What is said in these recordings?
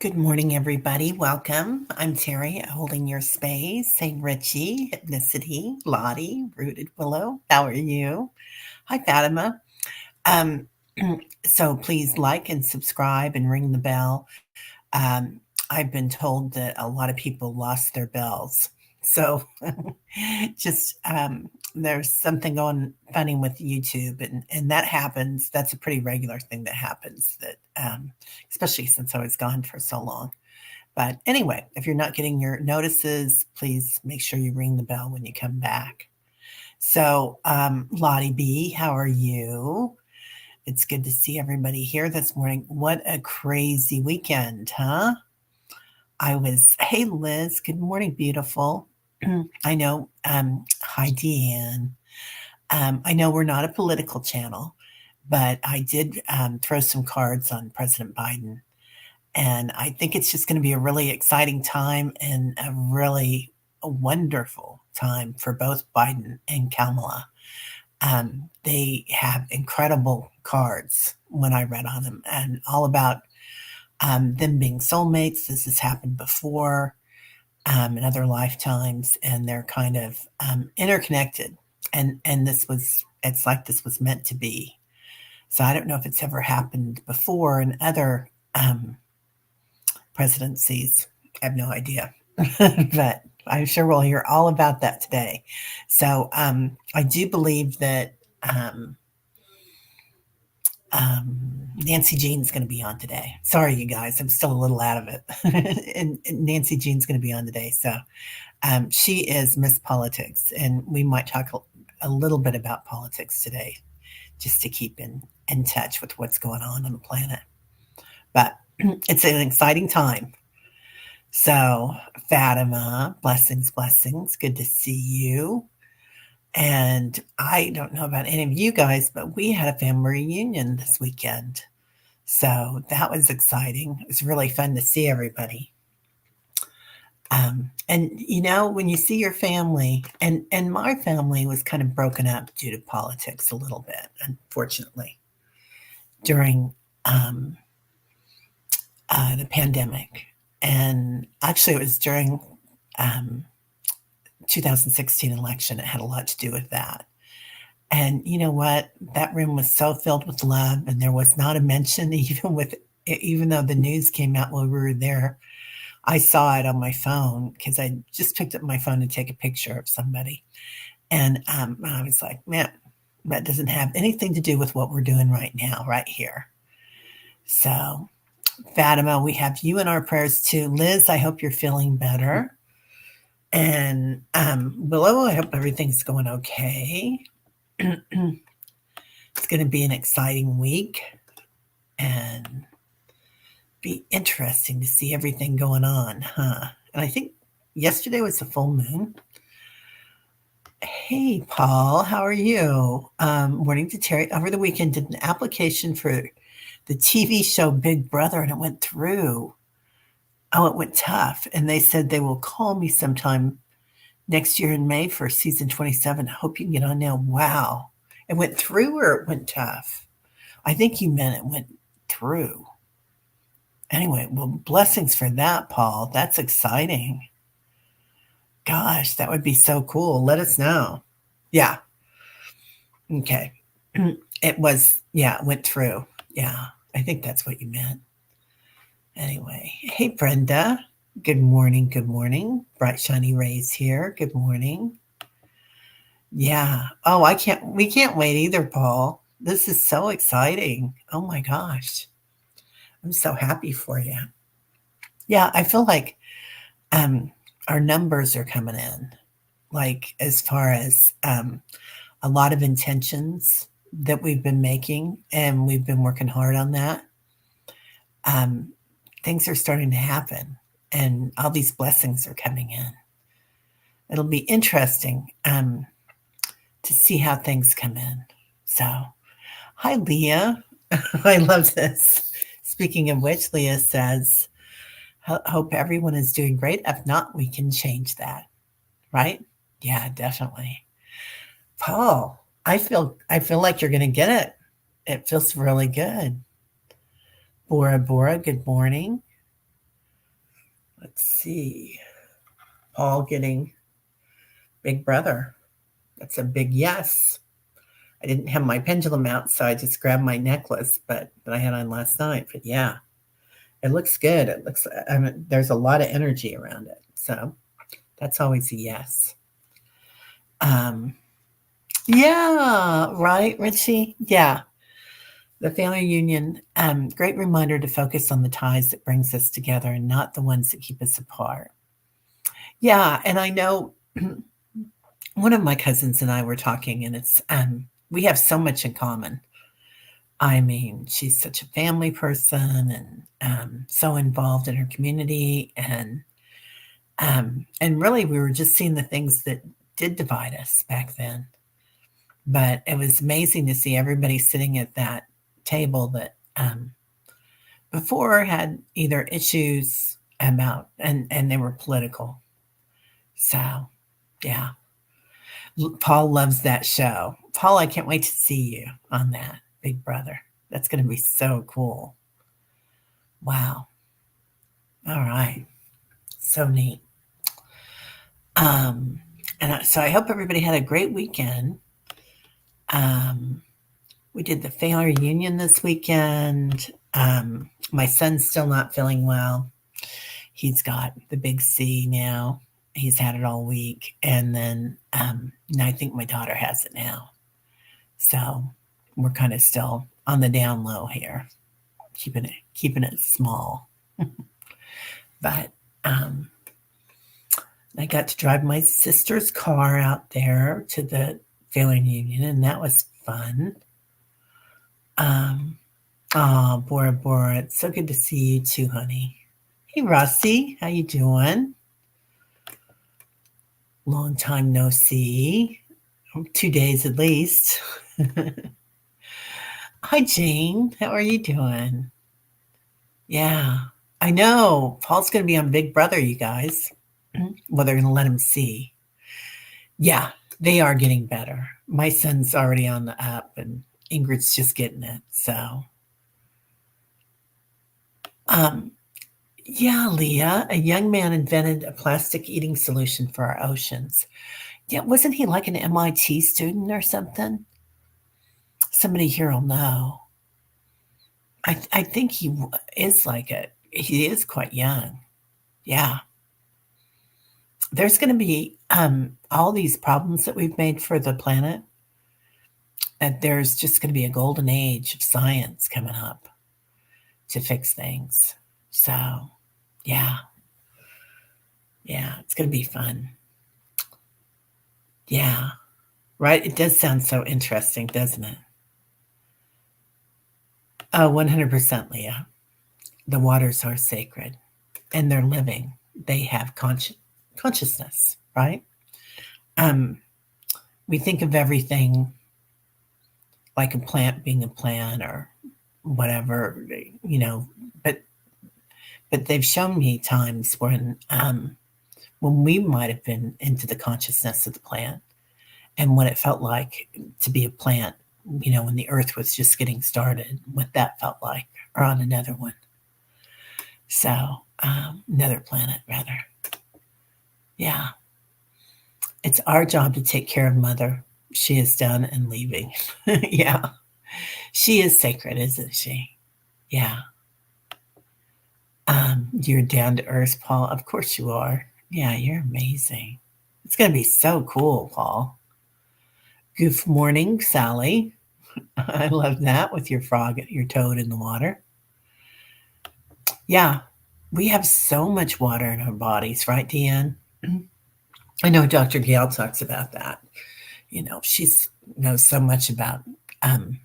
Good morning, everybody. Welcome. I'm Terry, holding your space. St. Richie, Hypnicity, Lottie, Rooted Willow. How are you? Hi, Fatima. Um, so please like and subscribe and ring the bell. I've been told that a lot of people lost their bells. So just there's something going funny with YouTube, and that happens. That's a pretty regular thing that happens. That especially since I was gone for so long. But anyway, if you're not getting your notices, please make sure you ring the bell when you come back. So, Lottie B, how are you? It's good to see everybody here this morning. What a crazy weekend, huh? Hey Liz, good morning, beautiful. I know, hi Deanne. I know we're not a political channel, but I did throw some cards on President Biden. And I think it's just going to be a really exciting time and a really wonderful time for both Biden and Kamala. They have incredible cards when I read on them and all about them being soulmates. This has happened before in other lifetimes, and they're kind of interconnected. And it's like this was meant to be. So I don't know if it's ever happened before in other presidencies. I have no idea, but I'm sure we'll hear all about that today. So I do believe that Nancy Jean's going to be on today. Sorry, you guys, I'm still a little out of it. And Nancy Jean's going to be on today. So she is Miss Politics, and we might talk a little bit about politics today, just to keep in touch with what's going on the planet. But it's an exciting time. So, Fatima, blessings, blessings. Good to see you. And I don't know about any of you guys, but we had a family reunion this weekend. So that was exciting. It was really fun to see everybody. And when you see your family, and my family was kind of broken up due to politics a little bit, unfortunately, during the pandemic. And actually, it was during 2016 election. It had a lot to do with that. And you know what? That room was so filled with love, and there was not a mention, even though the news came out while we were there. I saw it on my phone because I just picked up my phone to take a picture of somebody, and I was like, man, that doesn't have anything to do with what we're doing right now, right here. So, Fatima, we have you in our prayers too. Liz, I hope you're feeling better. And Willow, I hope everything's going okay. It's going to be an exciting week and be interesting to see everything going on, huh? And I think yesterday was the full moon. Hey, Paul, how are you? Morning to Terry. Over the weekend, did an application for the TV show Big Brother, and it went through. Oh, it went tough. And they said they will call me sometime next year in May for season 27. I hope you can get on now. Wow. It went through or it went tough? I think you meant it went through. Anyway, well, blessings for that, Paul. That's exciting. Gosh, that would be so cool. Let us know. Yeah. Okay. It went through. Yeah. I think that's what you meant. Anyway, hey, Brenda. Good morning. Good morning. Bright, shiny rays here. Good morning. Yeah. Oh, we can't wait either, Paul. This is so exciting. Oh my gosh. I'm so happy for you. Yeah, I feel like our numbers are coming in, like as far as a lot of intentions that we've been making, and we've been working hard on that. Um, Things are starting to happen, and all these blessings are coming in. It'll be interesting to see how things come in. So, hi, Leah. I love this. Speaking of which, Leah says, hope everyone is doing great. If not, we can change that. Right? Yeah, definitely. Paul, I feel like you're gonna get it. It feels really good. Bora Bora, good morning. Let's see. Paul getting Big Brother. That's a big yes. I didn't have my pendulum out, so I just grabbed my necklace, that I had on last night. But yeah, it looks good. It looks. I mean, there's a lot of energy around it, so that's always a yes. Um, yeah, right, Richie. Yeah, the family union. Great reminder to focus on the ties that brings us together, and not the ones that keep us apart. Yeah, and I know one of my cousins and I were talking, and it's we have so much in common. I mean, she's such a family person and so involved in her community, and really, we were just seeing the things that did divide us back then. But it was amazing to see everybody sitting at that table that before had either issues about, and they were political. So, yeah. Paul loves that show. Paul, I can't wait to see you on that, Big Brother. That's going to be so cool. Wow. All right. So neat. Um, so I hope everybody had a great weekend. Um, we did the family reunion this weekend. My son's still not feeling well. He's got the big C now. He's had it all week, and then I think my daughter has it now. So we're kind of still on the down low here, keeping it small. But I got to drive my sister's car out there to the family reunion, and that was fun. Oh, Bora Bora, it's so good to see you too, honey. Hey, Rossi, how you doing? Long time no see. 2 days at least. Hi, Jane. How are you doing? Yeah, I know. Paul's going to be on Big Brother, you guys. Well, they're going to let him see. Yeah, they are getting better. My son's already on the up, and Ingrid's just getting it. So, um, yeah, Leah, a young man invented a plastic eating solution for our oceans. Yeah, wasn't he like an MIT student or something? Somebody here will know. I think is like it. He is quite young. Yeah. There's going to be all these problems that we've made for the planet, that there's just going to be a golden age of science coming up to fix things. So, yeah. Yeah, it's going to be fun. Yeah. Right? It does sound so interesting, doesn't it? Oh, 100%, Leah. The waters are sacred and they're living. They have consciousness, right? Um, we think of everything like a plant being a plant or whatever, but they've shown me times when we might have been into the consciousness of the plant and what it felt like to be a plant, when the earth was just getting started, what that felt like, or on another one. So, another planet, rather. Yeah. It's our job to take care of Mother. She is done and leaving. Yeah. She is sacred, isn't she? Yeah. You're down to earth, Paul. Of course you are. Yeah, you're amazing. It's going to be so cool, Paul. Good morning, Sally. I love that with your frog, your toad in the water. Yeah, we have so much water in our bodies, right, Deanne? I know Dr. Gail talks about that. She's knows so much about um,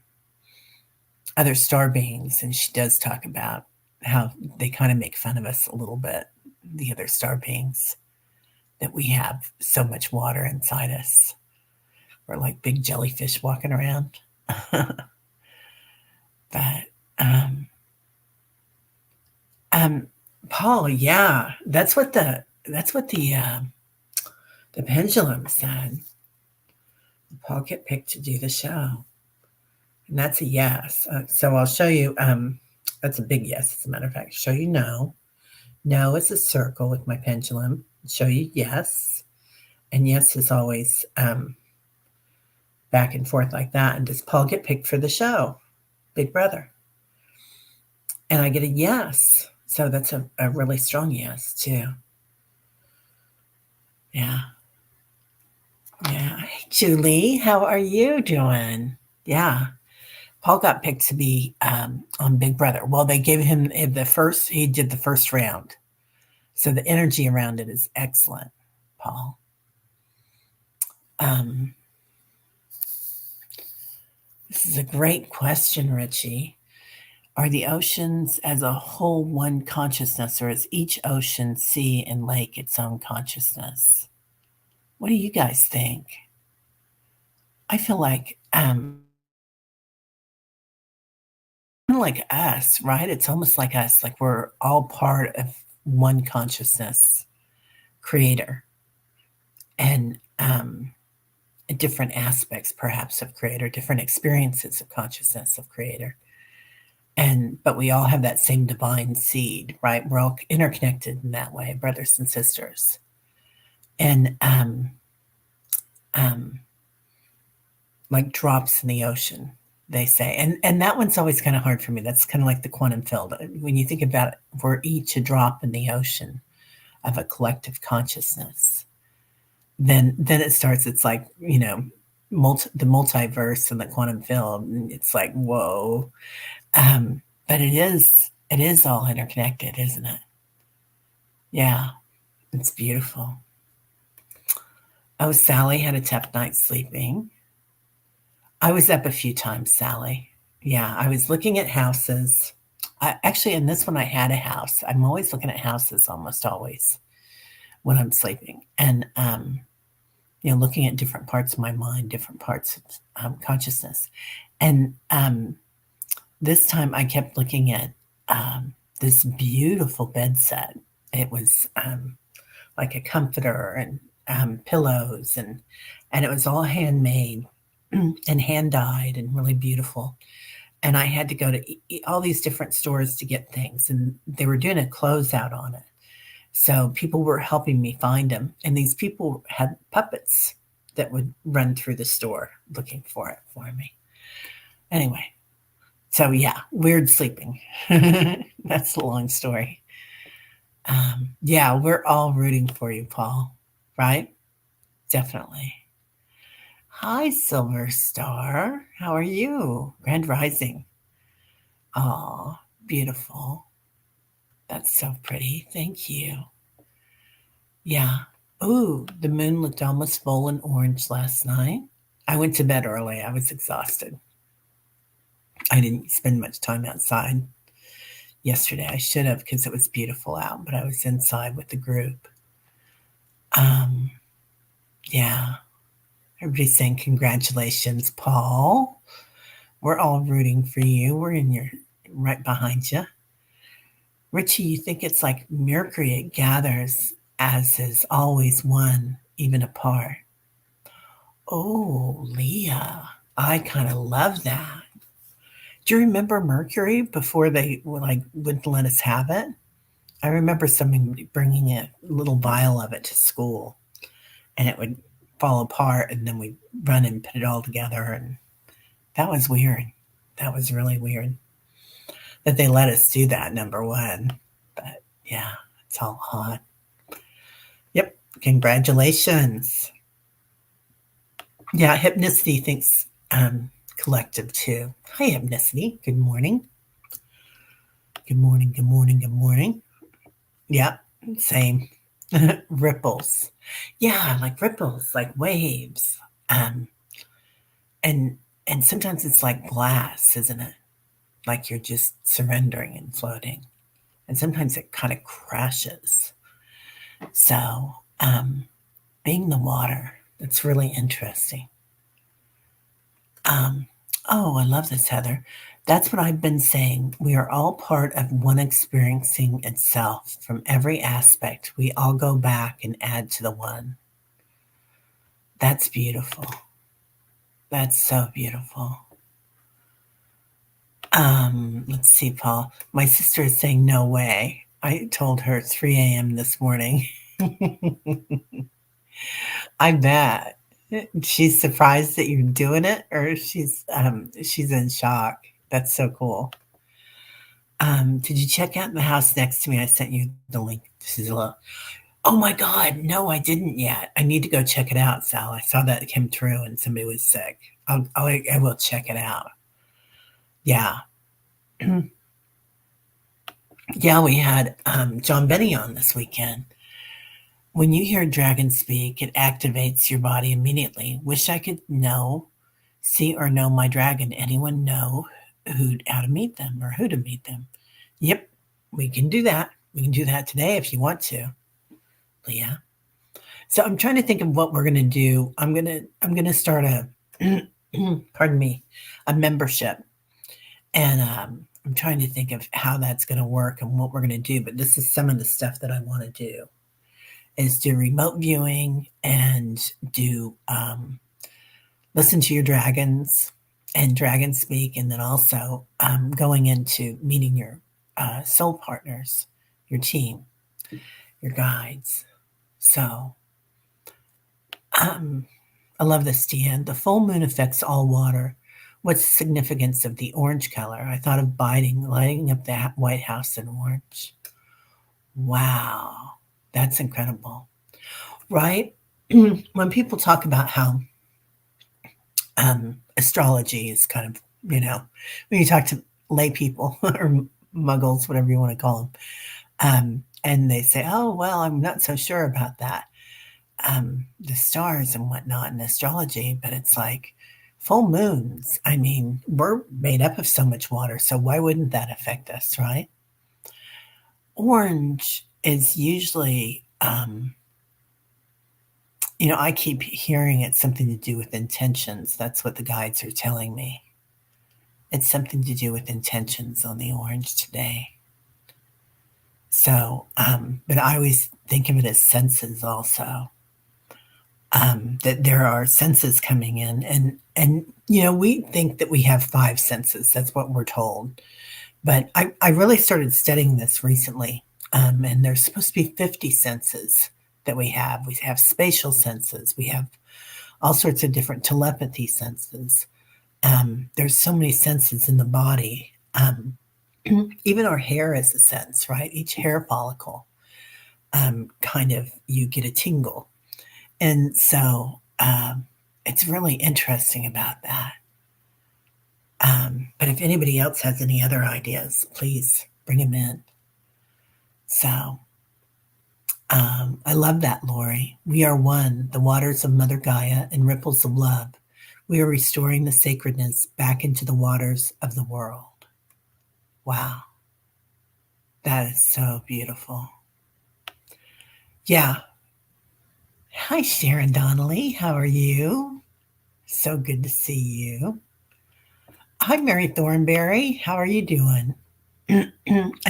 other star beings, and she does talk about how they kind of make fun of us a little bit, the other star beings, that we have so much water inside us. We're like big jellyfish walking around. But um, Paul, yeah, that's what the pendulum said. Paul get picked to do the show, and that's a yes. So I'll show you. That's a big yes. As a matter of fact, show you no. No is a circle with my pendulum. Show you yes. And yes is always back and forth like that. And does Paul get picked for the show? Big Brother. And I get a yes. So that's a really strong yes, too. Yeah. Yeah. Hey, Julie, how are you doing? Yeah. Paul got picked to be on Big Brother. Well, they gave him he did the first round. So the energy around it is excellent, Paul. This is a great question, Richie. Are the oceans as a whole one consciousness, or is each ocean, sea, and lake its own consciousness? What do you guys think? I feel like us, right? It's almost like us, like we're all part of one consciousness creator, and different aspects, perhaps, of creator, different experiences of consciousness of creator. But we all have that same divine seed, right? We're all interconnected in that way, brothers and sisters. And like drops in the ocean, they say. And that one's always kind of hard for me. That's kind of like the quantum field. When you think about it, we're each a drop in the ocean of a collective consciousness. Then it starts, it's like, the multiverse and the quantum field. And it's like, whoa. But it is all interconnected, isn't it? Yeah, it's beautiful. Oh, Sally had a tough night sleeping. I was up a few times, Sally. Yeah, I was looking at houses. Actually, in this one, I had a house. I'm always looking at houses, almost always, when I'm sleeping. And, looking at different parts of my mind, different parts of consciousness. And this time I kept looking at this beautiful bed set. It was like a comforter and pillows, and it was all handmade and hand dyed and really beautiful. And I had to go to all these different stores to get things, and they were doing a closeout on it. So people were helping me find them, and these people had puppets that would run through the store looking for it for me. Anyway, so yeah, weird sleeping. That's the long story. Yeah, we're all rooting for you, Paul, right? Definitely. Hi, Silver Star. How are you? Grand Rising. Oh, beautiful. That's so pretty. Thank you. Yeah. Ooh, the moon looked almost full and orange last night. I went to bed early. I was exhausted. I didn't spend much time outside yesterday. I should have because it was beautiful out, but I was inside with the group. Um, yeah. Everybody's saying congratulations, Paul. We're all rooting for you. We're right behind you. Richie, you think it's like Mercury, it gathers as is always one, even apart. Oh, Leah, I kind of love that. Do you remember Mercury before they wouldn't let us have it? I remember somebody bringing a little vial of it to school, and it would fall apart, and then we'd run and put it all together, and that was weird. That was really weird that they let us do that, number one. But yeah, it's all hot. Yep, congratulations. Yeah, Hypnicity thinks collective too. Hi, Hypnicity. Good morning. Good morning, good morning, good morning. Yeah, same. Ripples. Yeah, like ripples, like waves. And sometimes it's like glass, isn't it? Like you're just surrendering and floating. And sometimes it kind of crashes. So, being the water, that's really interesting. Oh, I love this, Heather. That's what I've been saying. We are all part of one experiencing itself from every aspect. We all go back and add to the one. That's beautiful. That's so beautiful. Let's see, Paul. My sister is saying no way. I told her 3 a.m. this morning. I bet. She's surprised that you're doing it, or she's in shock. That's so cool. Did you check out the house next to me? I sent you the link. This is a little. Oh my God, no, I didn't yet. I need to go check it out, Sal. I saw that it came through and somebody was sick. I will check it out. Yeah. Yeah, we had John Benny on this weekend. When you hear dragon speak, it activates your body immediately. Wish I could know, see or know my dragon. Anyone know how to meet them or who to meet them? Yep, we can do that. We can do that today if you want to, Leah. So I'm trying to think of what we're gonna do. I'm gonna start a pardon me, a membership, and I'm trying to think of how that's gonna work and what we're gonna do. But this is some of the stuff that I want to do is do remote viewing and do listen to your dragons and dragon speak, and then also going into meeting your soul partners, your team, your guides. So I love this, Deanne. The full moon affects all water. What's the significance of the orange color? I thought of lighting up the White House in orange. Wow, that's incredible, right? When people talk about how astrology is kind of, when you talk to lay people or muggles, whatever you want to call them, and they say, oh, well, I'm not so sure about that. The stars and whatnot in astrology, but it's like full moons. I mean, we're made up of so much water, so why wouldn't that affect us, right? Orange is usually, I keep hearing it's something to do with intentions. That's what the guides are telling me. It's something to do with intentions on the orange today. So, but I always think of it as senses also. That there are senses coming in, and we think that we have 5 senses. That's what we're told. But I really started studying this recently, and there's supposed to be 50 senses that we have. We have spatial senses. We have all sorts of different telepathy senses. There's so many senses in the body. Even our hair is a sense, right? Each hair follicle, kind of, you get a tingle. And so it's really interesting about that. But if anybody else has any other ideas, please bring them in. So I love that, Lori. We are one, the waters of Mother Gaia and ripples of love. We are restoring the sacredness back into the waters of the world. Wow. That is so beautiful. Yeah. Hi, Sharon Donnelly. How are you? So good to see you. Hi, Mary Thornberry. How are you doing?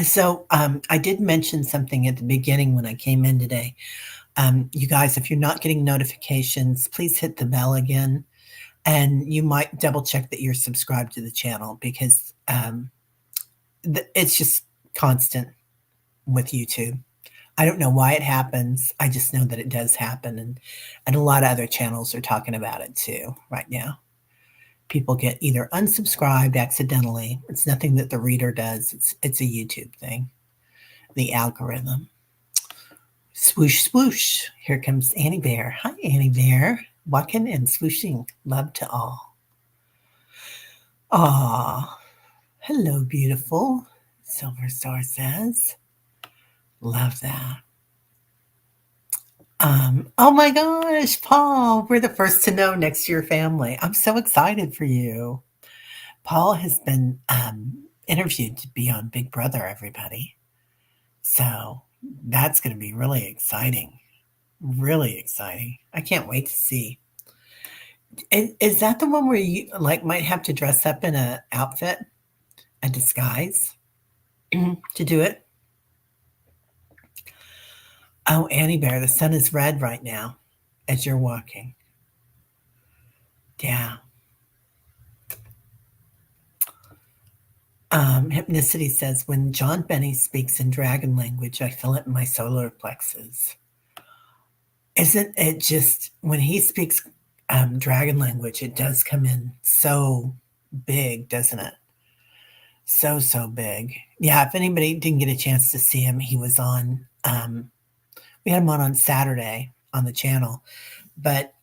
So I did mention something at the beginning when I came in today. You guys, if you're not getting notifications, please hit the bell again. And you might double check that you're subscribed to the channel because it's just constant with YouTube. I don't know why it happens. I just know that it does happen. And a lot of other channels are talking about it too right now. People get either unsubscribed accidentally. It's nothing that the reader does. It's a YouTube thing. The algorithm. Swoosh, swoosh. Here comes Annie Bear. Hi, Annie Bear. Walking and swooshing. Love to all. Aw. Hello, beautiful. Silver Star says. Love that. Oh my gosh, Paul, we're the first to know next to your family. I'm so excited for you. Paul has been interviewed to be on Big Brother, everybody. So that's going to be really exciting. Really exciting. I can't wait to see. Is that the one where you might have to dress up in a outfit, a disguise to do it? Oh, Annie Bear, the sun is red right now as you're walking. Yeah. Hypnicity says, when John Benny speaks in dragon language, I feel it in my solar plexus. Isn't it just when he speaks dragon language, it does come in so big, doesn't it? So, so big. Yeah, if anybody didn't get a chance to see him, he was on, we had him on Saturday on the channel, but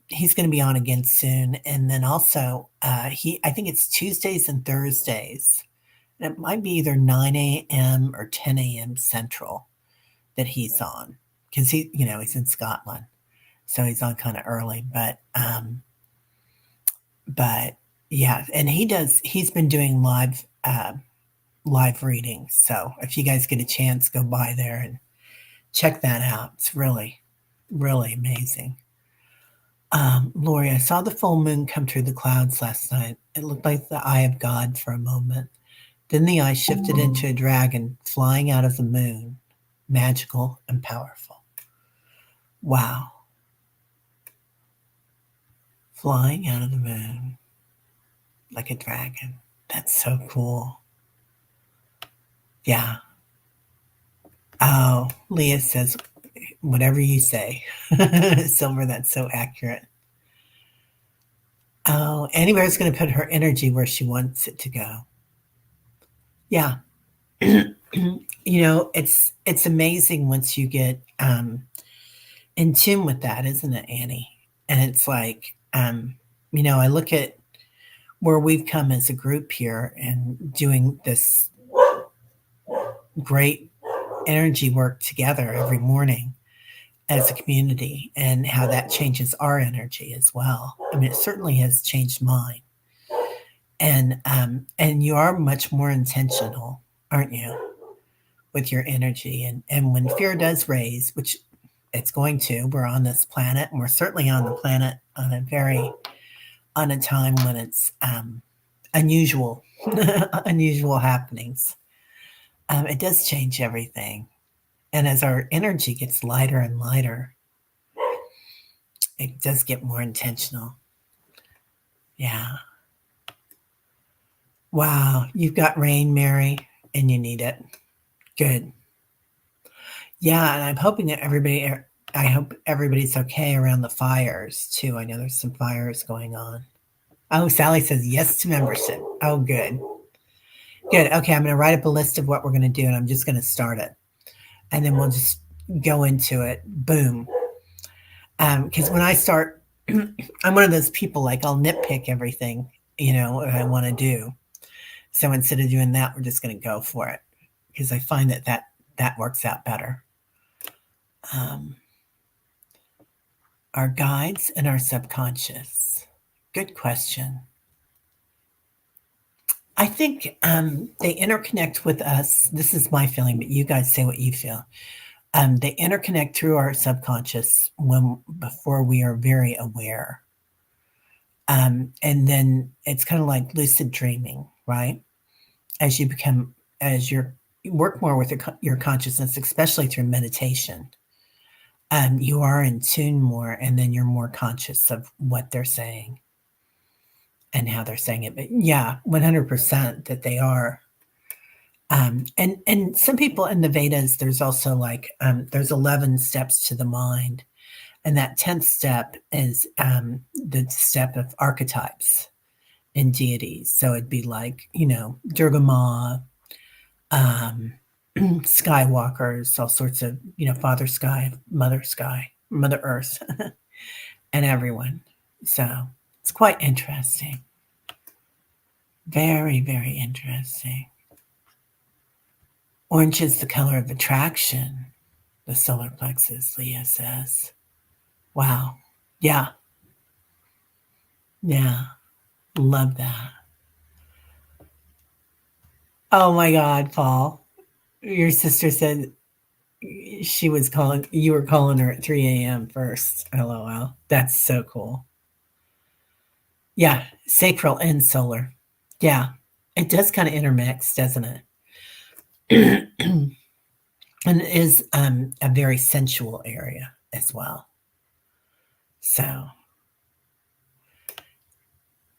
he's going to be on again soon. And then also, I think it's Tuesdays and Thursdays. And it might be either 9 a.m. or 10 a.m. Central that he's on because he's in Scotland. So he's on kind of early, but yeah, and he's been doing live readings. So if you guys get a chance, go by there and check that out. It's really, really amazing. Lori, I saw the full moon come through the clouds last night. It looked like the eye of God for a moment. Then the eye shifted into a dragon flying out of the moon, magical and powerful. Wow. Flying out of the moon like a dragon. That's so cool. Yeah. Oh, Leah says, whatever you say. Silver, that's so accurate. Oh, Anywhere's going to put her energy where she wants it to go. Yeah. It's amazing once you get in tune with that, isn't it, Annie? And it's like, I look at where we've come as a group here and doing this great energy work together every morning as a community and how that changes our energy as well. I mean, it certainly has changed mine. And you are much more intentional, aren't you, with your energy? And when fear does raise, which it's going to, we're on this planet, and we're certainly on the planet on a time when it's unusual happenings. It does change everything. And as our energy gets lighter and lighter, it does get more intentional. Yeah. Wow. You've got rain, Mary, and you need it. Good. Yeah. And I'm hoping that I hope everybody's okay around the fires too. I know there's some fires going on. Oh, Sally says yes to membership. Oh, good. Good. Okay. I'm going to write up a list of what we're going to do, and I'm just going to start it. And then we'll just go into it. Boom. Because when I start, I'm one of those people, like, I'll nitpick everything, I want to do. So instead of doing that, we're just going to go for it because I find that works out better. Our guides and our subconscious. Good question. I think they interconnect with us. This is my feeling, but you guys say what you feel. They interconnect through our subconscious before we are very aware. And then it's kind of like lucid dreaming, right? As you work more with your consciousness, especially through meditation, you are in tune more, and then you're more conscious of what they're saying and how they're saying it. But yeah, 100% that they are. And some people in the Vedas, there's also like, there's 11 steps to the mind. And that 10th step is the step of archetypes and deities. So it'd be like, Durga Ma, Skywalkers, all sorts of, Father Sky, Mother Earth, and everyone. So it's quite interesting. Very, very interesting. Orange is the color of attraction, the solar plexus, Leah says. Wow. Yeah. Yeah. Love that. Oh my God, Paul. Your sister said you were calling her at 3 a.m. first. LOL. That's so cool. Yeah. Sacral and solar. Yeah. It does kind of intermix, doesn't it? And it is a very sensual area as well. So,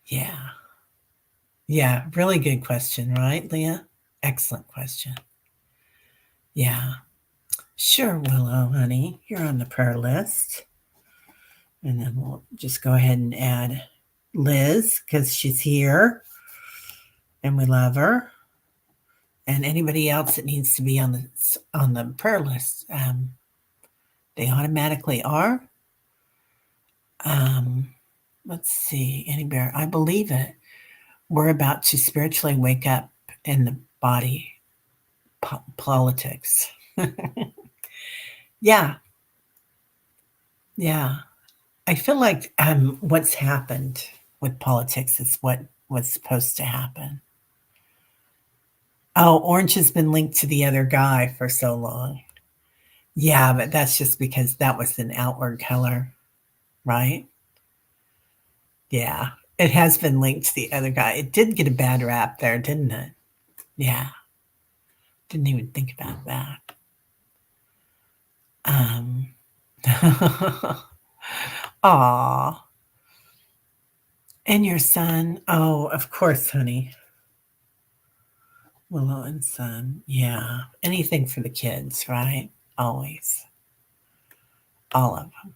yeah. Yeah, really good question, right, Leah? Excellent question. Yeah. Sure, Willow, honey. You're on the prayer list. And then we'll just go ahead and add Liz because she's here and we love her. And anybody else that needs to be on the prayer list, they automatically are. Um, let's see, Annie Bear. I believe it. We're about to spiritually wake up in the body politics. Yeah, yeah. I feel like what's happened with politics is what was supposed to happen. Oh, orange has been linked to the other guy for so long. Yeah, but that's just because that was an outward color, right? Yeah. It has been linked to the other guy. It did get a bad rap there, didn't it? Yeah. Didn't even think about that. Um Aw. And your son? Oh, of course, honey. Willow and son. Yeah. Anything for the kids, right? Always. All of them.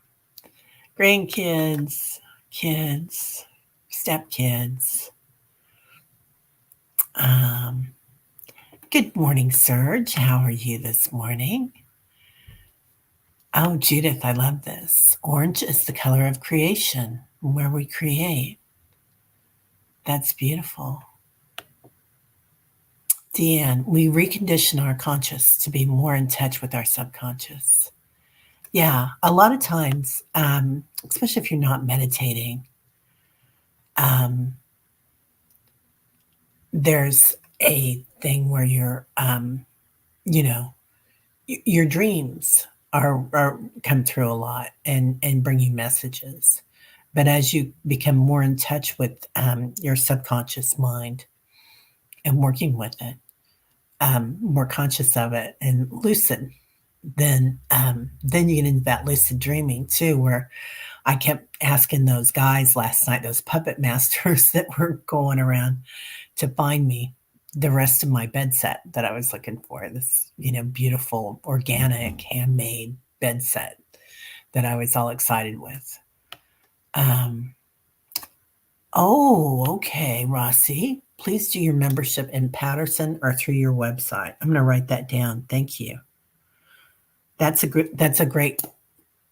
Grandkids, kids, stepkids. Um, Good morning, Serge. How are you this morning? Oh, Judith, I love this. Orange is the color of creation, where we create. That's beautiful. Deanne, we recondition our conscious to be more in touch with our subconscious. Yeah, a lot of times, especially if you're not meditating, um, there's a thing where you know, your dreams are come through a lot and bring you messages. But as you become more in touch with your subconscious mind and working with it, more conscious of it and lucid, then you get into that lucid dreaming too, where I kept asking those guys last night, those puppet masters that were going around to find me the rest of my bed set that I was looking for. This, beautiful, organic, handmade bed set that I was all excited with. Um, oh, okay, Rossi. Please do your membership in Patterson or through your website. I'm going to write that down. Thank you. That's a great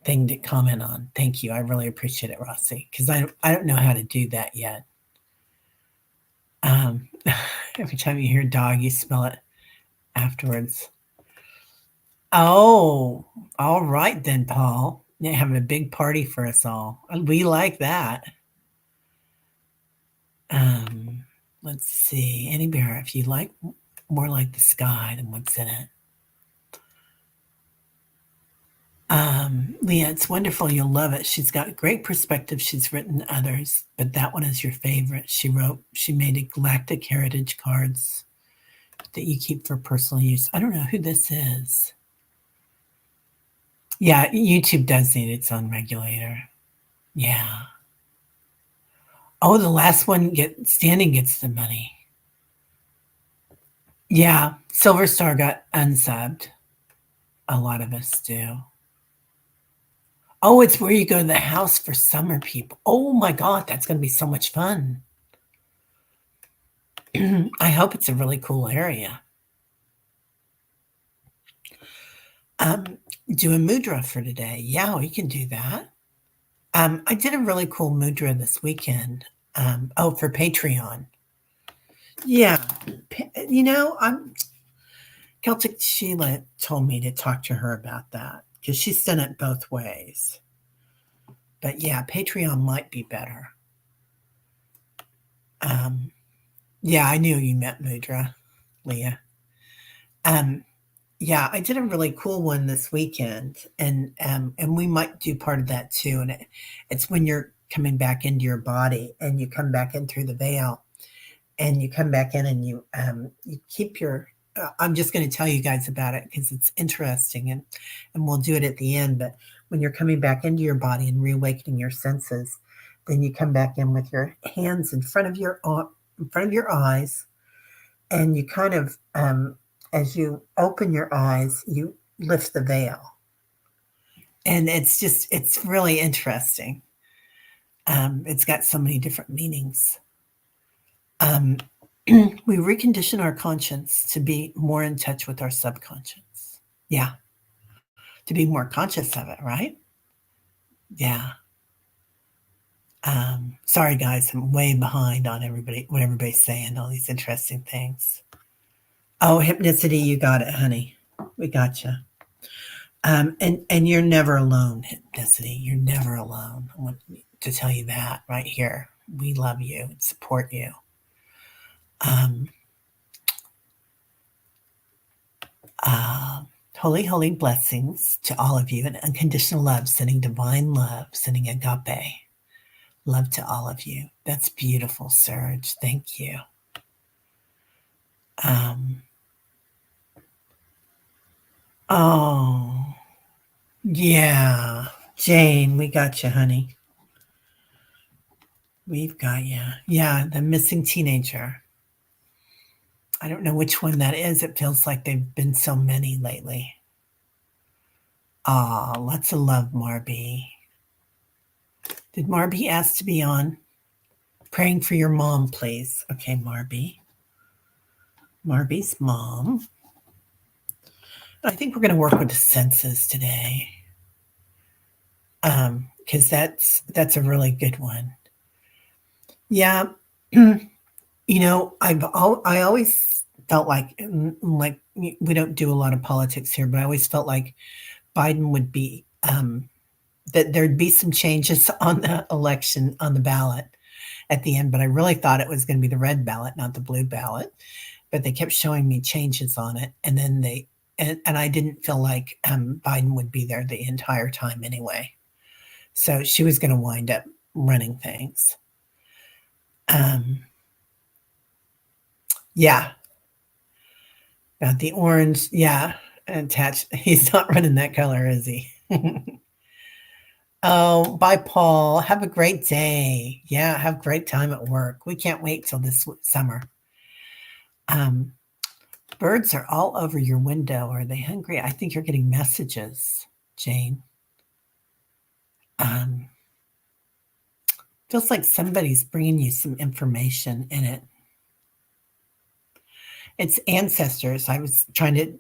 thing to comment on. Thank you. I really appreciate it, Rossi, because I don't know how to do that yet. Um, every time you hear dog, you smell it afterwards. Oh, all right then, Paul. You're having a big party for us all. We like that. Um, let's see. Annie Bear, if you like more like the sky than what's in it. Leah, it's wonderful. You'll love it. She's got great perspective. She's written others, but that one is your favorite. She made a galactic heritage cards that you keep for personal use. I don't know who this is. Yeah, YouTube does need its own regulator. Yeah. Oh, the last one standing gets the money. Yeah, Silver Star got unsubbed. A lot of us do. Oh, it's where you go to the house for summer people. Oh my God, that's going to be so much fun. I hope it's a really cool area. Do a mudra for today. Yeah, we can do that. I did a really cool mudra this weekend. For Patreon. Yeah, Celtic Sheila told me to talk to her about that because she's done it both ways. But yeah, Patreon might be better. Yeah, I knew you meant mudra, Leah. Yeah, I did a really cool one this weekend, and we might do part of that too. And it's when you're coming back into your body, and you come back in through the veil, and you come back in, and you keep your. I'm just going to tell you guys about it because it's interesting, and we'll do it at the end. But when you're coming back into your body and reawakening your senses, then you come back in with your hands in front of your in front of your eyes, and you kind of, as you open your eyes, you lift the veil. And it's really interesting. It's got so many different meanings. Um, we recondition our conscience to be more in touch with our subconscious. Yeah, to be more conscious of it, right? Yeah. Sorry, guys, I'm way behind on what everybody's saying, all these interesting things. Oh, hypnicity, you got it, honey. We got you. And you're never alone, hypnicity. You're never alone. I want to tell you that right here. We love you and support you. Um, Holy, holy blessings to all of you and unconditional love, sending divine love, sending agape love to all of you. That's beautiful, Serge. Thank you. Oh, yeah. Jane, we got you, honey. We've got you. Yeah, the missing teenager. I don't know which one that is. It feels like they've been so many lately. Ah, lots of love, Marby. Did Marby ask to be on? Praying for your mom, please. Okay, Marby. Marby's mom. I think we're going to work with the senses today, because that's a really good one. Yeah, I always felt like we don't do a lot of politics here, but I always felt like Biden would be that there'd be some changes on the election on the ballot at the end, but I really thought it was going to be the red ballot, not the blue ballot. But they kept showing me changes on it, and then and I didn't feel like Biden would be there the entire time anyway. So she was going to wind up running things. Yeah. Got the orange. Yeah. Attached. He's not running that color, is he? Oh, bye, Paul. Have a great day. Yeah. Have a great time at work. We can't wait till this summer. Birds are all over your window. Are they hungry? I think you're getting messages, Jane. Feels like somebody's bringing you some information in it. It's ancestors. I was trying to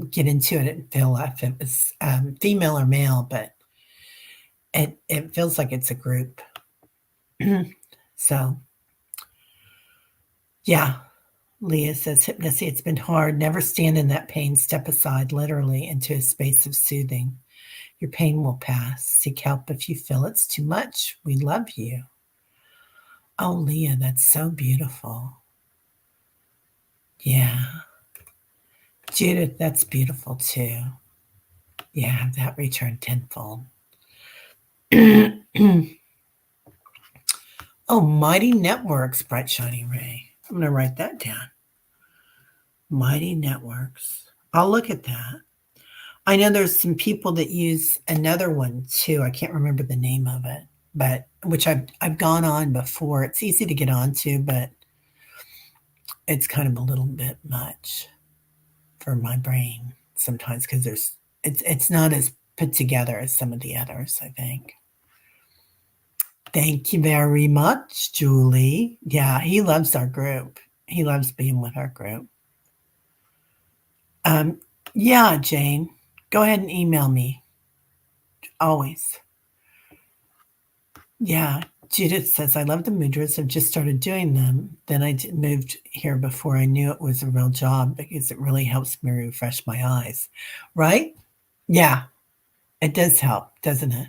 get into it and feel if it was female or male, but it feels like it's a group. So, yeah. Leah says, hypnosis, it's been hard. Never stand in that pain. Step aside, literally, into a space of soothing. Your pain will pass. Seek help if you feel it's too much. We love you. Oh, Leah, that's so beautiful. Yeah. Judith, that's beautiful too. Yeah, that returned tenfold. Oh, Mighty Networks, Bright Shiny Ray. I'm going to write that down. Mighty Networks. I'll look at that. I know there's some people that use another one too. I can't remember the name of it, but which I've gone on before. It's easy to get onto, but it's kind of a little bit much for my brain sometimes because it's not as put together as some of the others, I think. Thank you very much, Julie. Yeah, he loves our group. He loves being with our group. Yeah, Jane, go ahead and email me. Always. Yeah, Judith says, I love the mudras. I've just started doing them. Then I moved here before I knew it was a real job because it really helps me refresh my eyes. Right? Yeah, it does help, doesn't it?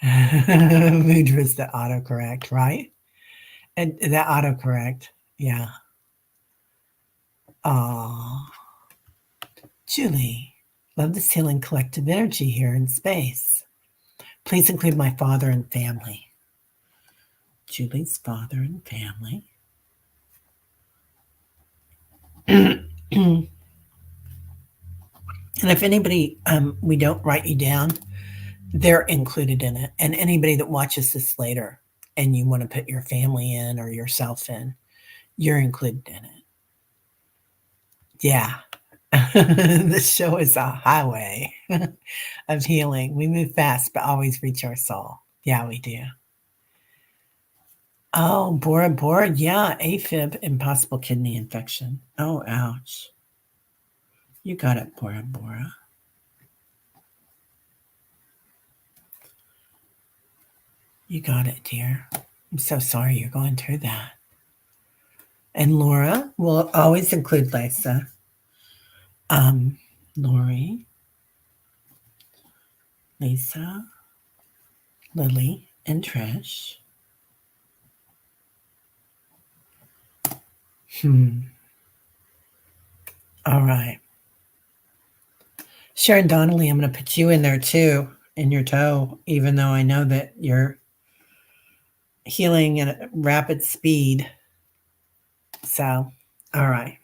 Mudras that autocorrect, right? And that autocorrect, yeah. Oh, Julie, love this healing collective energy here in space. Please include my father and family. Julie's father and family. And if anybody, we don't write you down, they're included in it. And anybody that watches this later, and you want to put your family in or yourself in, you're included in it. Yeah. The show is a highway of healing. We move fast, but always reach our soul. Yeah, we do. Oh, Bora Bora. Yeah, AFib and possible kidney infection. Oh, ouch. You got it, Bora Bora. You got it, dear. I'm so sorry you're going through that. And Laura, we'll always include Lisa. Lori, Lisa, Lily, and Trish. All right. Sharon Donnelly, I'm going to put you in there too, in your toe, even though I know that you're healing at a rapid speed. So, all right.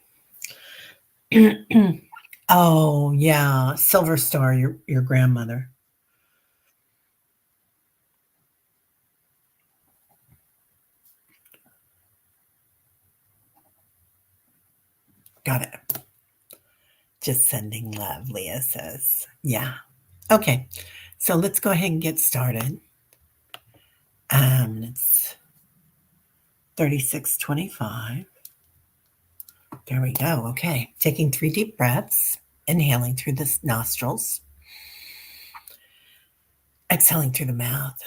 Oh, yeah. Silver Star, your grandmother. Got it. Just sending love, Leah says. Yeah. Okay. So let's go ahead and get started. It's 36:25. There we go. Okay. Taking 3 deep breaths, inhaling through the nostrils, exhaling through the mouth.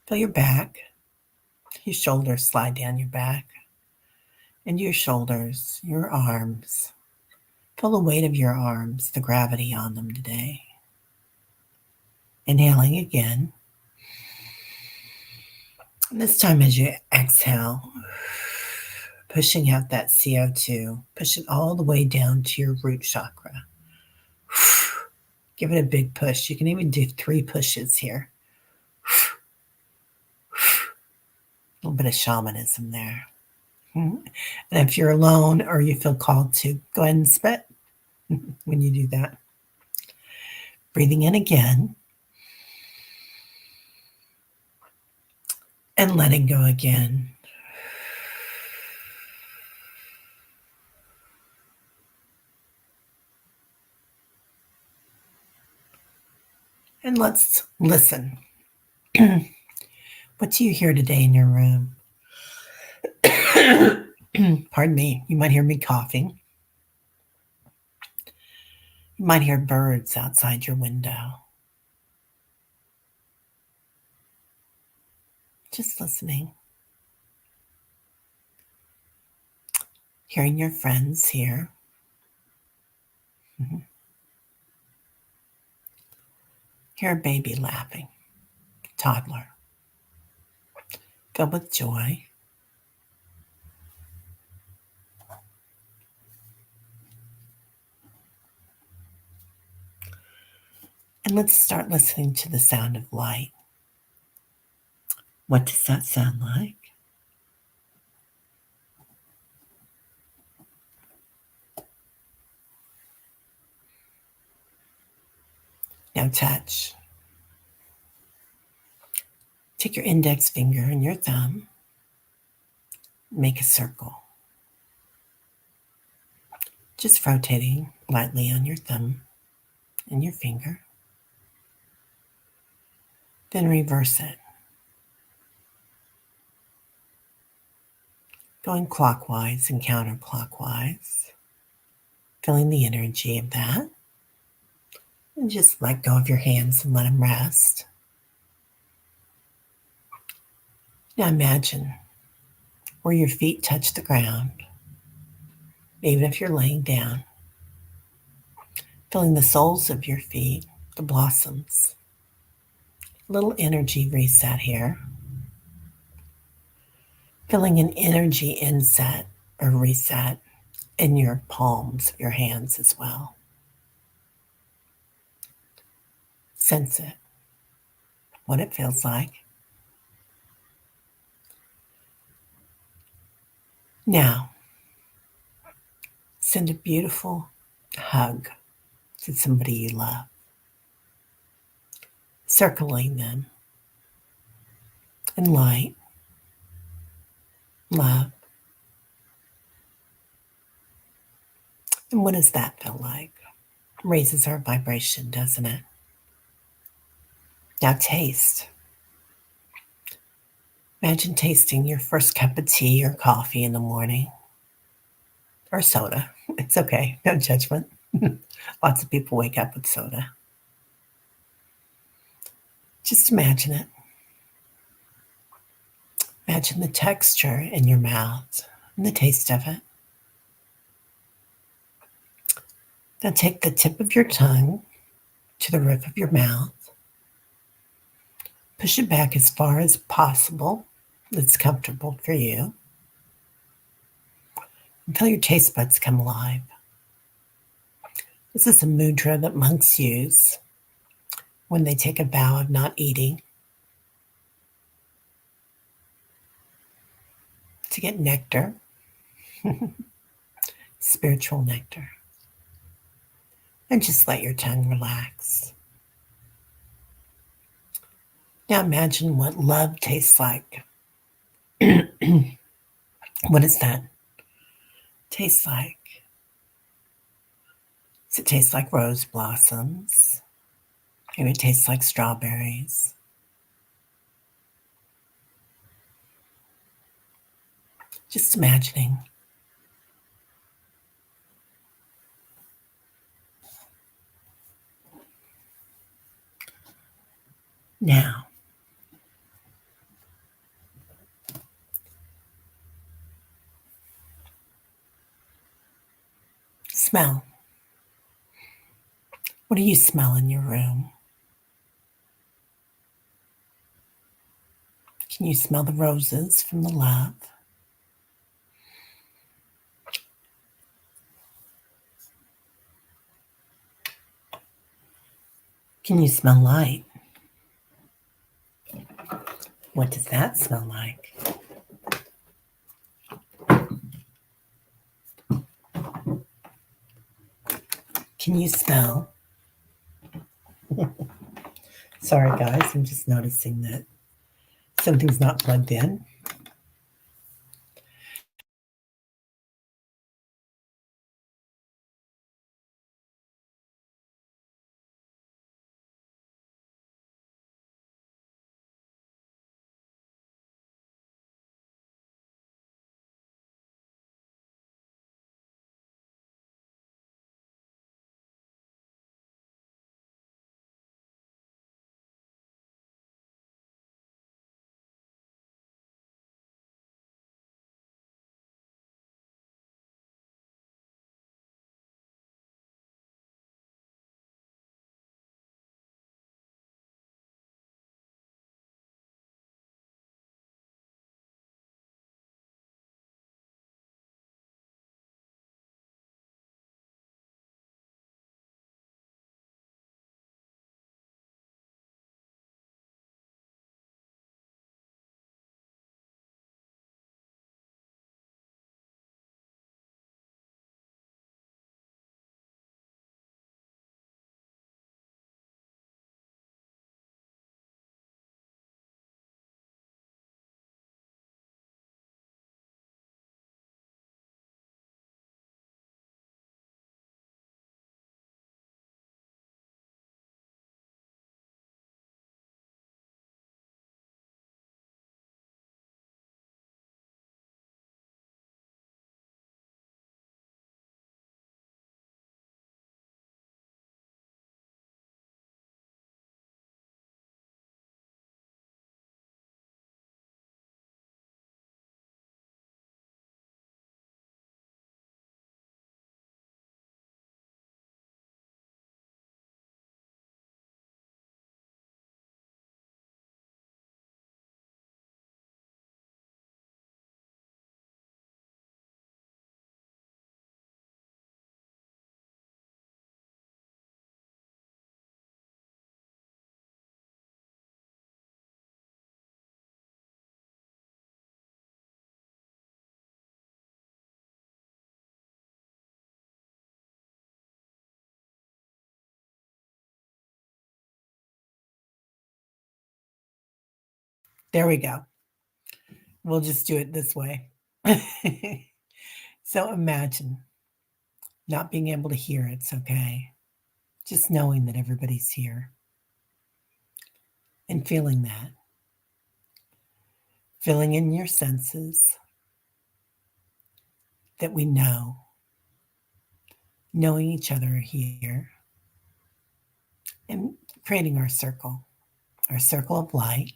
Feel your back. Your shoulders slide down your back. And your shoulders, your arms. Feel the weight of your arms, the gravity on them today. Inhaling again. And this time as you exhale, pushing out that CO2, push it all the way down to your root chakra. Give it a big push. You can even do 3 pushes here. A little bit of shamanism there. And if you're alone or you feel called to, go ahead and spit when you do that. Breathing in again. And letting go again. And let's listen. What do you hear today in your room? Pardon me. You might hear me coughing. You might hear birds outside your window. Just listening. Hearing your friends here. Hear a baby laughing. Toddler. Filled with joy. And let's start listening to the sound of light. What does that sound like? Now touch. Take your index finger and your thumb. Make a circle. Just rotating lightly on your thumb and your finger. Then reverse it. Going clockwise and counterclockwise. Feeling the energy of that. And just let go of your hands and let them rest. Now imagine where your feet touch the ground, even if you're laying down. Feeling the soles of your feet, the blossoms. A little energy reset here. Feeling an energy inset or reset in your palms of your hands as well. Sense it, what it feels like. Now, send a beautiful hug to somebody you love, circling them and light, love. And what does that feel like? Raises our vibration, doesn't it? Now taste. Imagine tasting your first cup of tea or coffee in the morning, or soda. It's okay, no judgment. Lots of people wake up with soda. Just imagine it. Imagine the texture in your mouth and the taste of it. Now take the tip of your tongue to the roof of your mouth. Push it back as far as possible that's comfortable for you until your taste buds come alive. This is a mudra that monks use when they take a vow of not eating to get nectar, spiritual nectar. And just let your tongue relax. Now imagine what love tastes like. What does that taste like? Does it taste like rose blossoms? Maybe it tastes like strawberries. Just imagining. Now, smell. What do you smell in your room? Can you smell the roses from the love? Can you smell light? What does that smell like? Can you smell? Sorry, guys, I'm just noticing that something's not plugged in. There we go. We'll just do it this way. So imagine not being able to hear it's okay. Just knowing that everybody's here and feeling that. Feeling in your senses that we know. Knowing each other here. And creating our circle of light.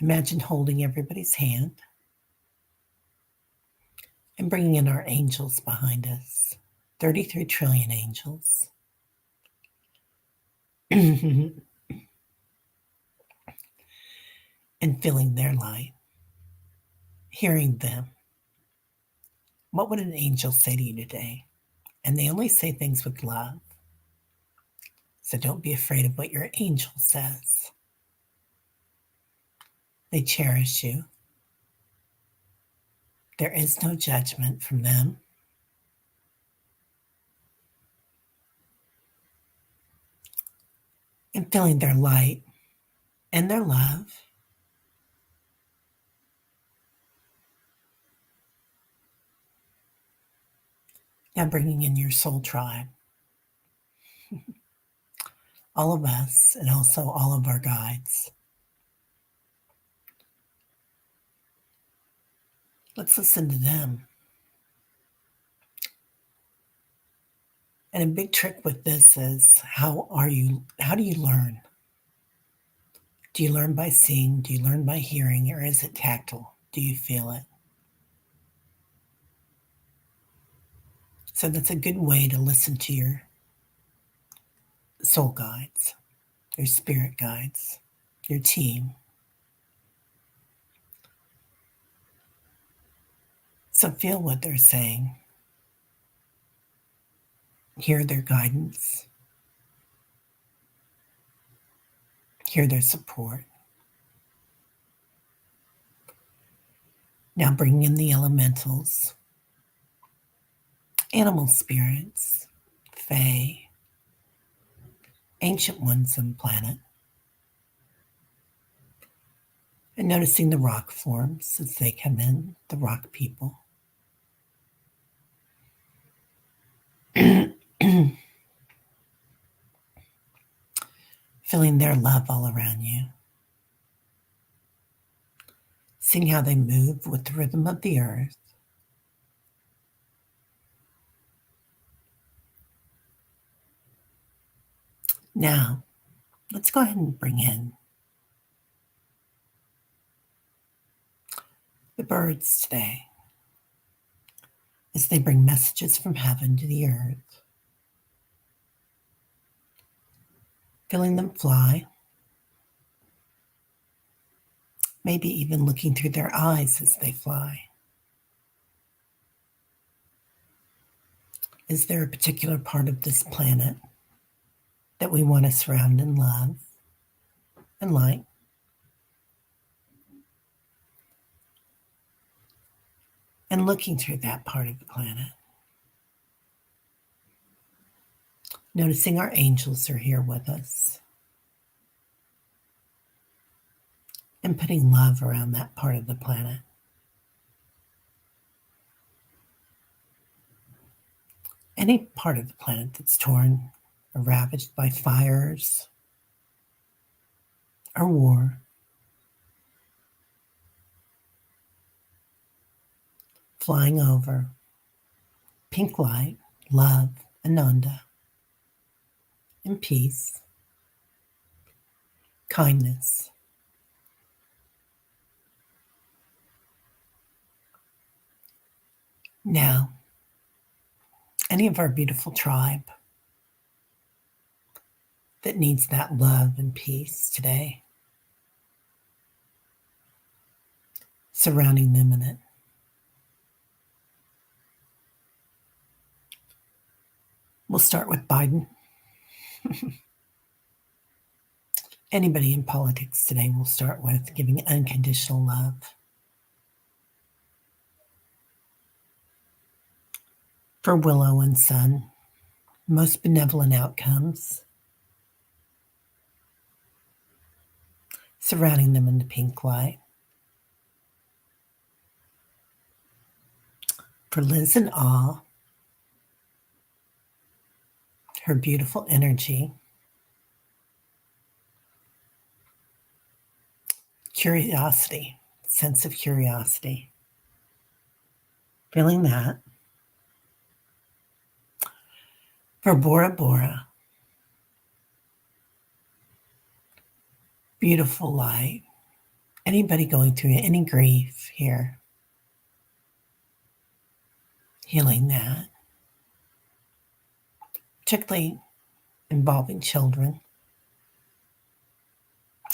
Imagine holding everybody's hand and bringing in our angels behind us. 33 trillion angels. And feeling their light, hearing them. What would an angel say to you today? And they only say things with love. So don't be afraid of what your angel says. They cherish you. There is no judgment from them. And feeling their light and their love. Now bringing in your soul tribe. All of us and also all of our guides. Let's listen to them. And a big trick with this is how do you learn? Do you learn by seeing? Do you learn by hearing? Or is it tactile? Do you feel it? So that's a good way to listen to your soul guides, your spirit guides, your team. So feel what they're saying. Hear their guidance. Hear their support. Now bringing in the elementals, animal spirits, fae, ancient ones on the planet. And noticing the rock forms as they come in, the rock people. Feeling their love all around you. Seeing how they move with the rhythm of the earth. Now, let's go ahead and bring in the birds today as they bring messages from heaven to the earth. Feeling them fly. Maybe even looking through their eyes as they fly. Is there a particular part of this planet that we want to surround in love and light? And looking through that part of the planet. Noticing our angels are here with us. And putting love around that part of the planet. Any part of the planet that's torn or ravaged by fires or war. Flying over. Pink light, love, Ananda. And peace. Kindness. Now, any of our beautiful tribe that needs that love and peace today, surrounding them in it. We'll start with Biden. Anybody in politics today we'll start with giving unconditional love. For Willow and Son, most benevolent outcomes. surrounding them in the pink light. For Liz and awe, her beautiful energy, curiosity, sense of curiosity. Feeling that. For Bora Bora, beautiful light. Anybody going through any grief here, healing that, particularly involving children.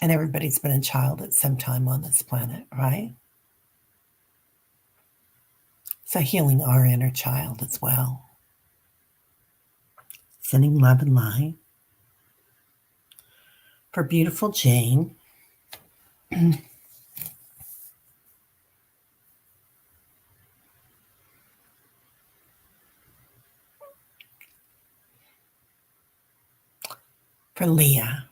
And everybody's been a child at some time on this planet, right? So healing our inner child as well. Sending love and light. For beautiful Jane, for Leah,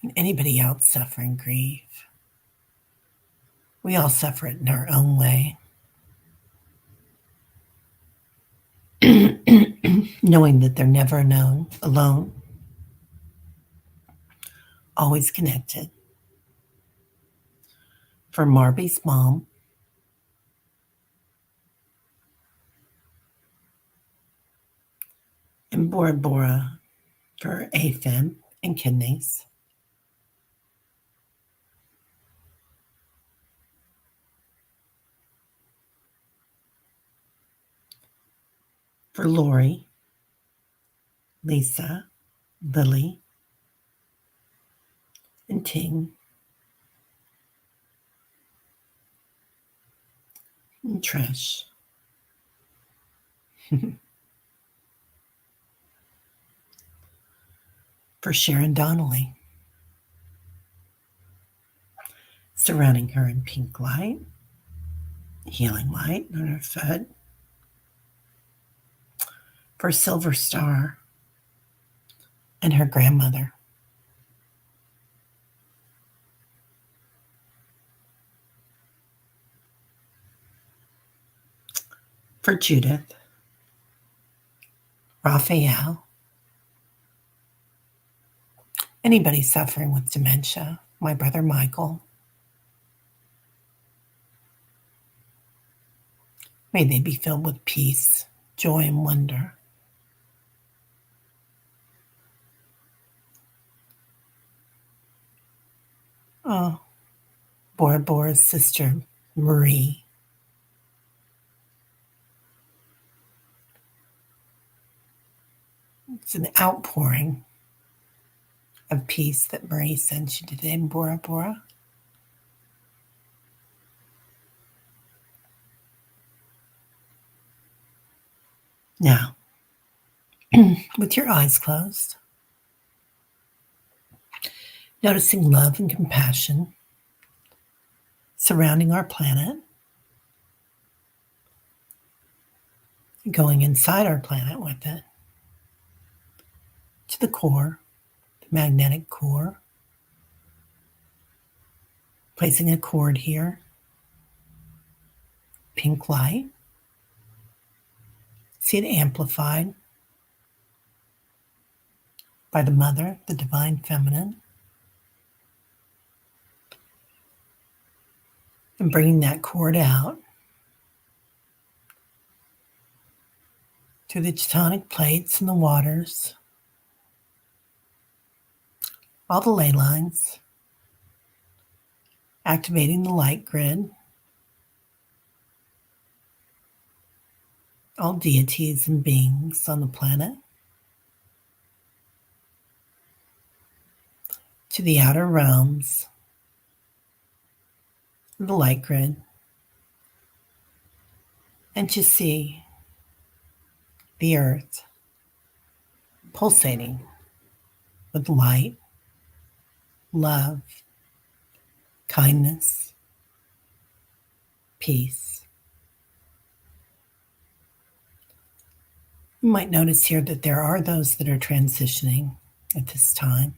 and anybody else suffering grief. We all suffer it in our own way. Knowing that they're never alone, always connected. For Marby's mom, and Bora Bora for AFib and kidneys. For Lori, Lisa, Lily, and Ting, and Trish. For Sharon Donnelly, surrounding her in pink light, healing light on her foot. For Silver Star and her grandmother. For Judith, Raphael, anybody suffering with dementia, my brother Michael. May they be filled with peace, joy, and wonder. Oh, Bora Bora's sister, Marie. It's an outpouring of peace that Marie sent you today in Bora Bora. Now, with your eyes closed, noticing love and compassion surrounding our planet, going inside our planet with it, to the core, the magnetic core, placing a cord here, pink light, see it amplified by the Mother, the Divine Feminine, and bringing that cord out to the tectonic plates and the waters, all the ley lines, activating the light grid, all deities and beings on the planet, to the outer realms, the light grid, and to see the earth pulsating with light, love, kindness, peace. You might notice here that there are those that are transitioning at this time.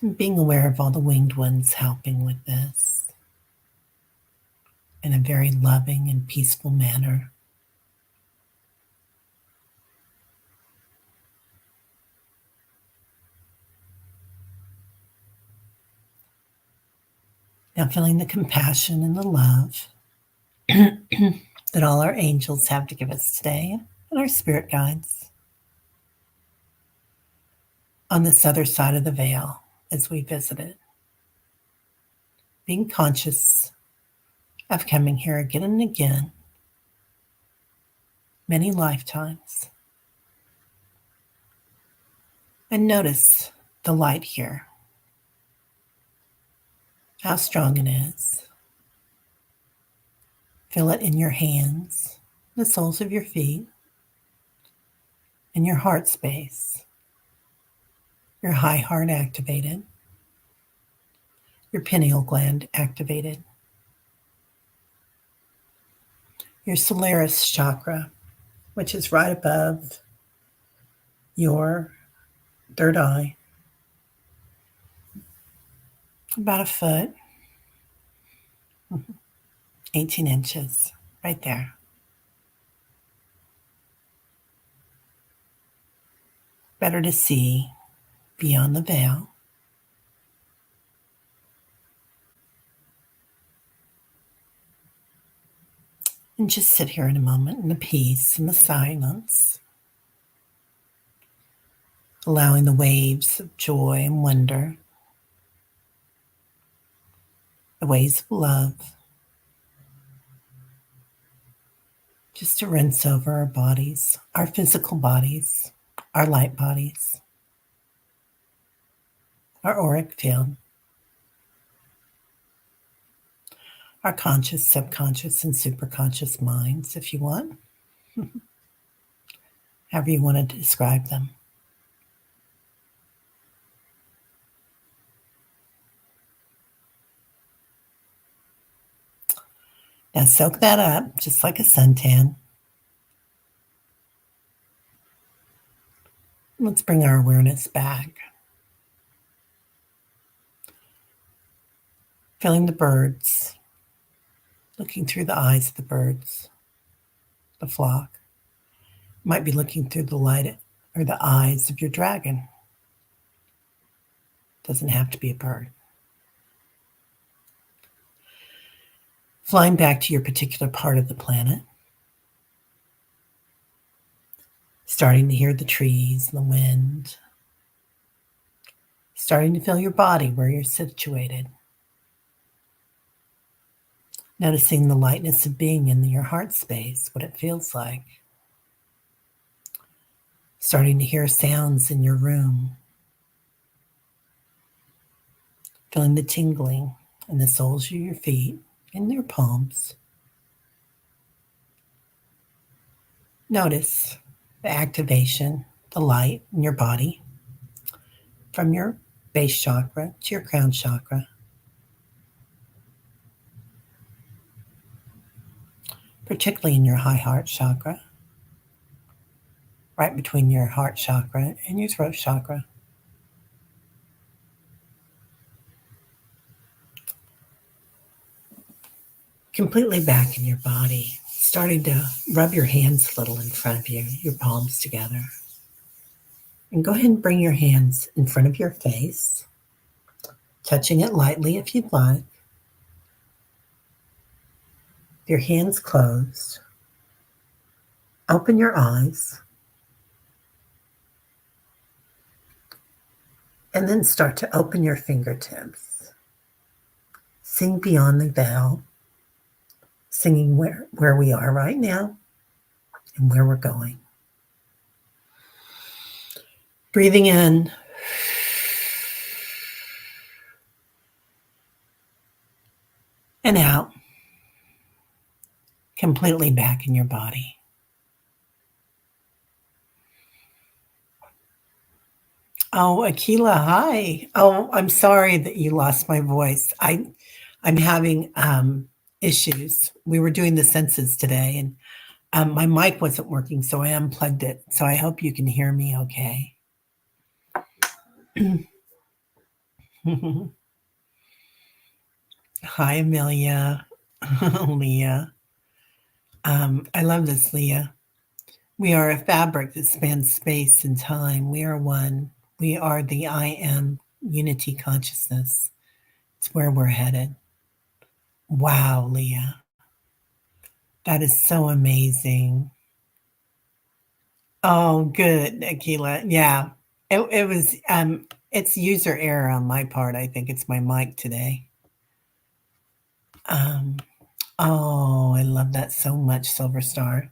Being aware of all the winged ones helping with this in a very loving and peaceful manner. Now feeling the compassion and the love that all our angels have to give us today and our spirit guides on this other side of the veil as we visit it. Being conscious of coming here again and again, many lifetimes. And notice the light here, how strong it is. Feel it in your hands, the soles of your feet, in your heart space, your high heart activated, your pineal gland activated, your Solaris chakra, which is right above your third eye, about a foot, 18 inches, right there. Better to see beyond the veil. And just sit here in a moment in the peace and the silence, allowing the waves of joy and wonder, the waves of love, just to rinse over our bodies, our physical bodies, our light bodies, our auric field, our conscious, subconscious, and superconscious minds, if you want, however you want to describe them. Now soak that up, just like a suntan. Let's bring our awareness back. Feeling the birds, looking through the eyes of the birds, the flock. You might be looking through the light or the eyes of your dragon. Doesn't have to be a bird. Flying back to your particular part of the planet. Starting to hear the trees, the wind. Starting to feel your body where you're situated. Noticing the lightness of being in your heart space, what it feels like. Starting to hear sounds in your room. Feeling the tingling in the soles of your feet and your palms. Notice the activation, the light in your body from your base chakra to your crown chakra. Particularly in your high heart chakra, right between your heart chakra and your throat chakra. Completely back in your body, starting to rub your hands a little in front of you, your palms together. And go ahead and bring your hands in front of your face, touching it lightly if you'd like. Your hands closed. Open your eyes. And then start to open your fingertips. Sing beyond the veil. Singing where we are right now and where we're going. Breathing in. And out. Completely back in your body. Oh, Akila, hi. Oh, I'm sorry that you lost my voice. I'm having issues. We were doing the census today, and my mic wasn't working, so I unplugged it. So I hope you can hear me okay. Hi, Amelia. Leah. I love this, Leah. We are a fabric that spans space and time. We are one. We are the I am unity consciousness. It's where we're headed. Wow, Leah. That is so amazing. Oh, good, Akila. Yeah. It was it's user error on my part. I think it's my mic today. Um oh, I love that so much, Silver Star.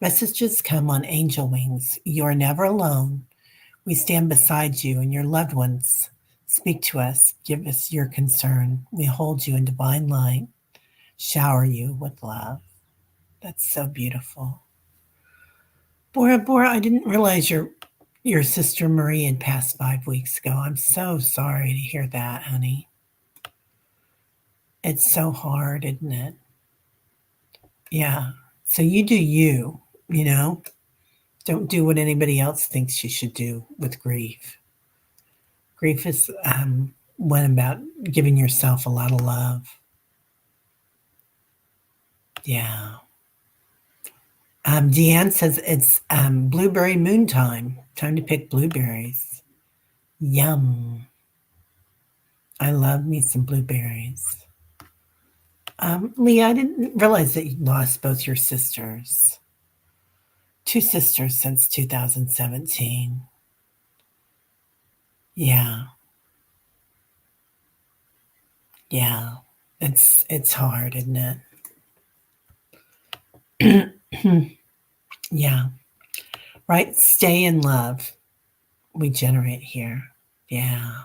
Messages come on angel wings. You are never alone. We stand beside you and your loved ones. Speak to us. Give us your concern. We hold you in divine light. Shower you with love. That's so beautiful. Bora, I didn't realize your sister Marie had passed 5 weeks ago. I'm so sorry to hear that, honey. It's so hard, isn't it? Yeah. So you do you, you know? Don't do what anybody else thinks you should do with grief. Grief is one about giving yourself a lot of love. Yeah. Deanne says it's blueberry moon time. Time to pick blueberries. Yum. I love me some blueberries. Leah, I didn't realize that you lost both your sisters. Two sisters since 2017. Yeah. Yeah. It's hard, isn't it? Yeah. Right? Stay in love. We generate here. Yeah.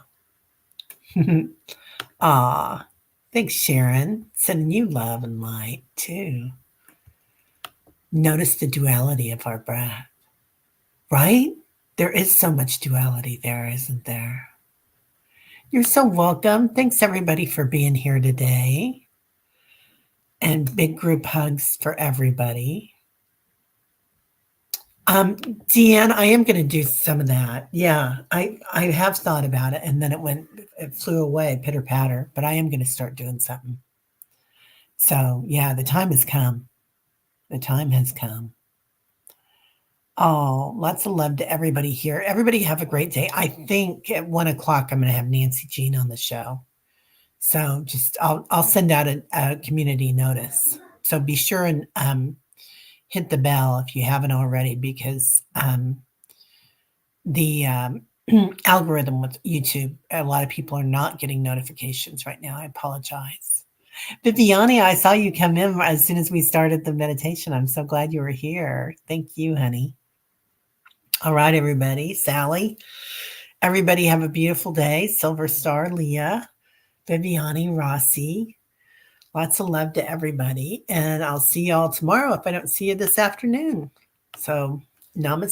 Aw. Thanks, Sharon. Sending you love and light too. Notice the duality of our breath. Right? There is so much duality there, isn't there? You're so welcome. Thanks everybody for being here today. And big group hugs for everybody. Deanne, I am going to do some of that. Yeah, I have thought about it, and then it flew away, pitter patter. But I am going to start doing something. So yeah, the time has come. The time has come. Oh, lots of love to everybody here. Everybody have a great day. I think at 1 o'clock I'm going to have Nancy Jean on the show. So just I'll send out a community notice. So be sure and hit the bell if you haven't already, because the algorithm with YouTube, a lot of people are not getting notifications right now. I apologize. Viviani, I saw you come in as soon as we started the meditation. I'm so glad you were here. Thank you, honey. All right, everybody. Sally, everybody have a beautiful day. Silver Star, Leah, Viviani, Rossi. Lots of love to everybody. And I'll see y'all tomorrow if I don't see you this afternoon. So, namaste.